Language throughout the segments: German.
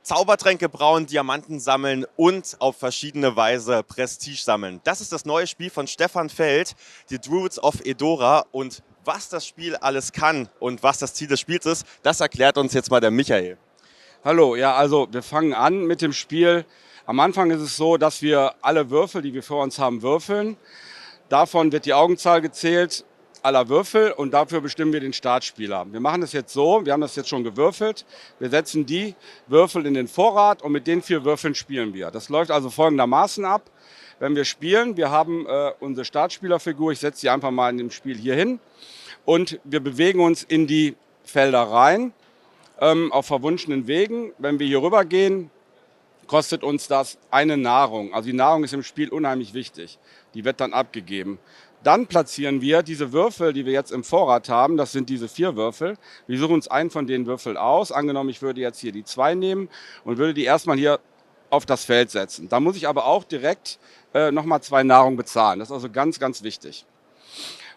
Zaubertränke brauen, Diamanten sammeln und auf verschiedene Weise Prestige sammeln. Das ist das neue Spiel von Stefan Feld, die Druids of Edora. Und was das Spiel alles kann und was das Ziel des Spiels ist, das erklärt uns jetzt mal der Michael. Hallo, ja, also wir fangen an mit dem Spiel. Am Anfang ist es so, dass wir alle Würfel, die wir vor uns haben, würfeln. Davon wird die Augenzahl gezählt aller Würfel und dafür bestimmen wir den Startspieler. Wir machen das jetzt so, wir haben das jetzt schon gewürfelt. Wir setzen die Würfel in den Vorrat und mit den 4 Würfeln spielen wir. Das läuft also folgendermaßen ab. Wenn wir spielen, wir haben unsere Startspielerfigur, ich setze sie einfach mal in dem Spiel hier hin und wir bewegen uns in die Felder rein auf verwunschenen Wegen. Wenn wir hier rüber gehen, kostet uns das eine Nahrung. Also die Nahrung ist im Spiel unheimlich wichtig. Die wird dann abgegeben. Dann platzieren wir diese Würfel, die wir jetzt im Vorrat haben. Das sind diese 4 Würfel. Wir suchen uns einen von den Würfeln aus. Angenommen, ich würde jetzt hier die 2 nehmen und würde die erstmal hier auf das Feld setzen. Da muss ich aber auch direkt nochmal 2 Nahrung bezahlen. Das ist also ganz, ganz wichtig.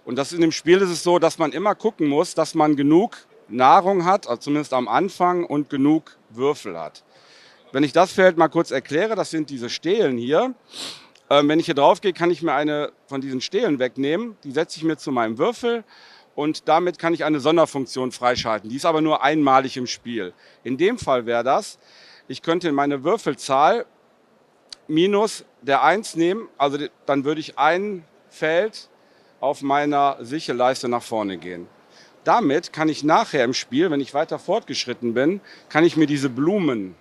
Und das in dem Spiel ist es so, dass man immer gucken muss, dass man genug Nahrung hat, also zumindest am Anfang, und genug Würfel hat. Wenn ich das Feld mal kurz erkläre, das sind diese Stelen hier. Wenn ich hier drauf gehe, kann ich mir eine von diesen Stelen wegnehmen. Die setze ich mir zu meinem Würfel und damit kann ich eine Sonderfunktion freischalten. Die ist aber nur einmalig im Spiel. In dem Fall wäre das, ich könnte meine Würfelzahl minus der 1 nehmen, also dann würde ich ein Feld auf meiner Sichelleiste nach vorne gehen. Damit kann ich nachher im Spiel, wenn ich weiter fortgeschritten bin, kann ich mir diese Blumen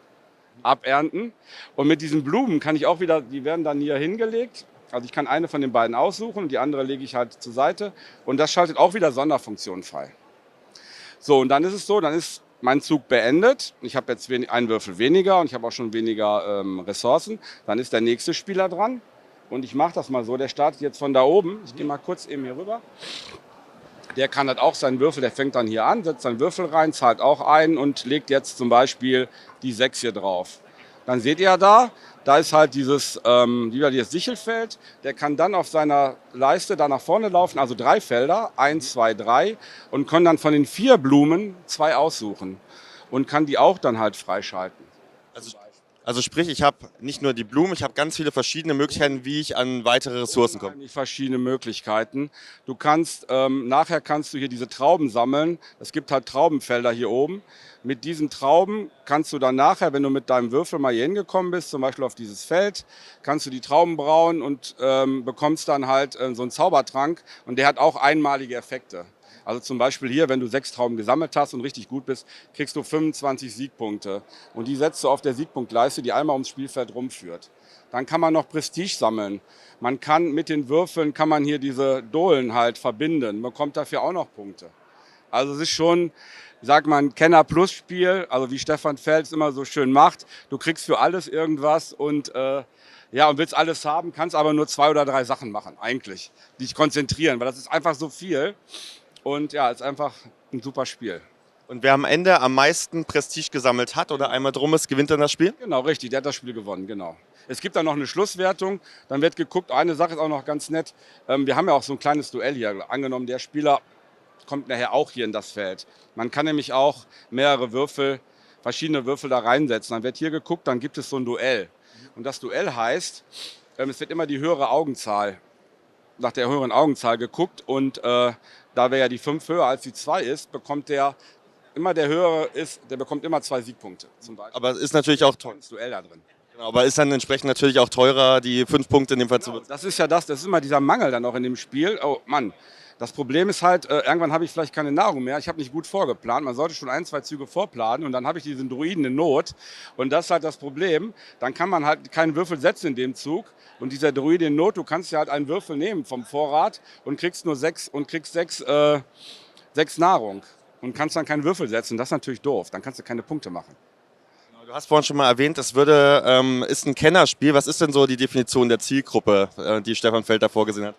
abernten. Und mit diesen Blumen kann ich auch wieder, die werden dann hier hingelegt. Also ich kann eine von den beiden aussuchen und die andere lege ich halt zur Seite. Und das schaltet auch wieder Sonderfunktionen frei. So, und dann ist es so, dann ist mein Zug beendet. Ich habe jetzt einen Würfel weniger und ich habe auch schon weniger Ressourcen. Dann ist der nächste Spieler dran. Und ich mache das mal so, der startet jetzt von da oben. Ich gehe mal kurz eben hier rüber. Der kann halt auch seinen Würfel, der fängt dann hier an, setzt seinen Würfel rein, zahlt auch ein und legt jetzt zum Beispiel die 6 hier drauf. Dann seht ihr da ist halt dieses Sichelfeld. Der kann dann auf seiner Leiste da nach vorne laufen, also 3 Felder, 1, 2, 3 und kann dann von den 4 Blumen 2 aussuchen und kann die auch dann halt freischalten. Also sprich, ich habe nicht nur die Blumen, ich habe ganz viele verschiedene Möglichkeiten, wie ich an weitere Ressourcen komme. Verschiedene Möglichkeiten. Du kannst, nachher kannst du hier diese Trauben sammeln. Es gibt halt Traubenfelder hier oben. Mit diesen Trauben kannst du dann nachher, wenn du mit deinem Würfel mal hier hingekommen bist, zum Beispiel auf dieses Feld, kannst du die Trauben brauen und bekommst dann halt so einen Zaubertrank und der hat auch einmalige Effekte. Also zum Beispiel hier, wenn du 6 Trauben gesammelt hast und richtig gut bist, kriegst du 25 Siegpunkte. Und die setzt du auf der Siegpunktleiste, die einmal ums Spielfeld rumführt. Dann kann man noch Prestige sammeln. Man kann mit den Würfeln, kann man hier diese Dohlen halt verbinden. Man bekommt dafür auch noch Punkte. Also es ist schon, sagt man, Kenner-Plus-Spiel, also wie Stefan Feld es immer so schön macht. Du kriegst für alles irgendwas und und willst alles haben, kannst aber nur 2 oder 3 Sachen machen, eigentlich. Dich konzentrieren, weil das ist einfach so viel. Und ja, ist einfach ein super Spiel. Und wer am Ende am meisten Prestige gesammelt hat oder einmal drum ist, gewinnt dann das Spiel? Genau, richtig, der hat das Spiel gewonnen, genau. Es gibt dann noch eine Schlusswertung, dann wird geguckt, eine Sache ist auch noch ganz nett, wir haben ja auch so ein kleines Duell hier. Angenommen, der Spieler kommt nachher auch hier in das Feld. Man kann nämlich auch mehrere Würfel, verschiedene Würfel da reinsetzen. Dann wird hier geguckt, dann gibt es so ein Duell. Und das Duell heißt, es wird immer die höhere Augenzahl, nach der höheren Augenzahl geguckt und da wäre ja die 5 höher als die 2 ist, bekommt der immer der höhere ist, der bekommt immer 2 Siegpunkte zum Beispiel. Aber es ist natürlich auch teuer. Das Duell da drin. Genau, aber ist dann entsprechend natürlich auch teurer, die 5 Punkte in dem Fall zu bezahlen. Das ist ja das ist immer dieser Mangel dann auch in dem Spiel. Oh Mann, das Problem ist halt, irgendwann habe ich vielleicht keine Nahrung mehr. Ich habe nicht gut vorgeplant. Man sollte schon 1, 2 Züge vorplanen und dann habe ich diesen Druiden in Not. Und das ist halt das Problem. Dann kann man halt keinen Würfel setzen in dem Zug. Und dieser Druide in Not, du kannst ja halt einen Würfel nehmen vom Vorrat und kriegst nur 6 Nahrung. Und kannst dann keinen Würfel setzen. Das ist natürlich doof. Dann kannst du keine Punkte machen. Du hast vorhin schon mal erwähnt, ist ein Kennerspiel. Was ist denn so die Definition der Zielgruppe, die Stefan Feld da vorgesehen hat?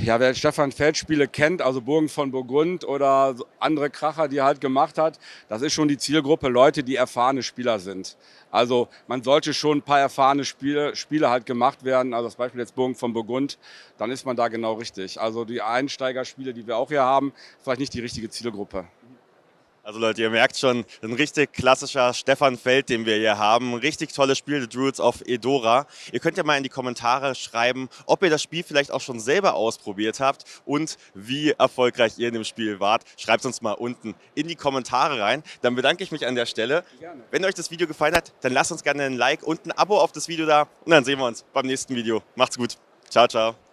Ja, wer Stefan Feld Spiele kennt, also Burgen von Burgund oder andere Kracher, die er halt gemacht hat, das ist schon die Zielgruppe Leute, die erfahrene Spieler sind. Also man sollte schon ein paar erfahrene Spiele halt gemacht werden, also das Beispiel jetzt Burgen von Burgund, dann ist man da genau richtig. Also die Einsteigerspiele, die wir auch hier haben, vielleicht nicht die richtige Zielgruppe. Also Leute, ihr merkt schon, ein richtig klassischer Stefan Feld, den wir hier haben. Ein richtig tolles Spiel, The Druids of Edora. Ihr könnt ja mal in die Kommentare schreiben, ob ihr das Spiel vielleicht auch schon selber ausprobiert habt und wie erfolgreich ihr in dem Spiel wart. Schreibt es uns mal unten in die Kommentare rein. Dann bedanke ich mich an der Stelle. Gerne. Wenn euch das Video gefallen hat, dann lasst uns gerne ein Like und ein Abo auf das Video da. Und dann sehen wir uns beim nächsten Video. Macht's gut. Ciao, ciao.